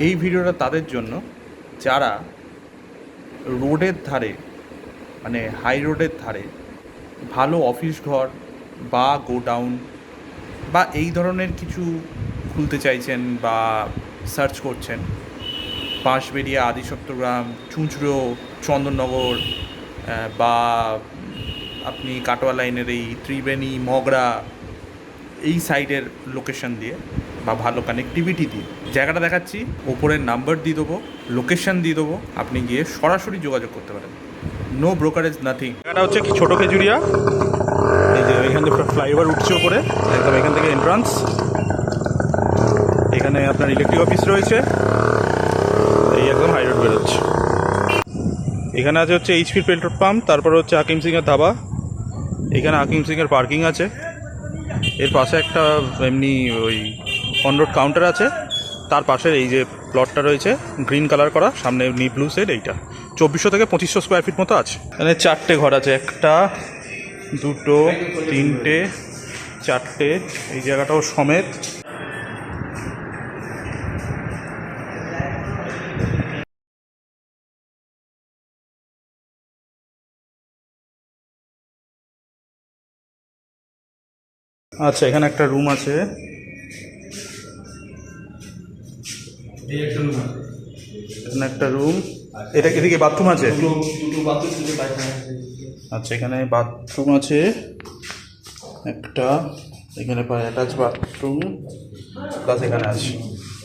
এই ভিডিওটা তাদের জন্য যারা রোডের ধারে, মানে হাই রোডের ধারে ভালো অফিস ঘর বা গোডাউন বা এই ধরনের কিছু খুলতে চাইছেন বা সার্চ করছেন। বাঁশবেড়িয়া, আদিসপ্তগ্রাম, চুঁচুড়ো, চন্দননগর, বা আপনি কাটোয়া লাইনের এই ত্রিবেণী, মগরা এই সাইডের লোকেশন দিয়ে বা ভালো কানেক্টিভিটি দিয়ে জায়গাটা দেখাচ্ছি। ওপরের নাম্বার দিয়ে দেবো, লোকেশন দিয়ে দেবো, আপনি গিয়ে সরাসরি যোগাযোগ করতে পারেন। No brokerage, nothing. জায়গাটা হচ্ছে ছোটো খেজুরিয়া। এই যে এখান থেকে ফ্লাইওভার উঠছে ওপরে, একদম এখান থেকে এন্ট্রান্স। এখানে আপনার ইলেকট্রিক অফিস রয়েছে, এই একদম হাই রোড বেরোচ্ছে। এখানে আছে হচ্ছে এইচপির পেট্রোল পাম্প, তারপর হচ্ছে হাকিম সিংয়ের ধাবা। এখানে হাকিম সিংয়ের পার্কিং আছে। এর পাশে একটা এমনি ওই অন রোড কাউন্টার আছে। তার পাশে এই যে প্লটটা রয়েছে গ্রিন কালার করা, সামনে এমনি ব্লু সেড, এইটা 2400 থেকে 2500 স্কোয়ার ফিট মতো আছে। এখানে 4টে ঘর আছে, 1, 2, 3, 4টে, এই জায়গাটাও সমেত। আচ্ছা, এখানে একটা রুম আছে। এখানে একটা রুম, এটা এদিকে বাথরুম আছে। আচ্ছা, এখানে বাথরুম আছে একটা, এখানে অ্যাটাচ বাথরুম প্লাস এখানে আছে।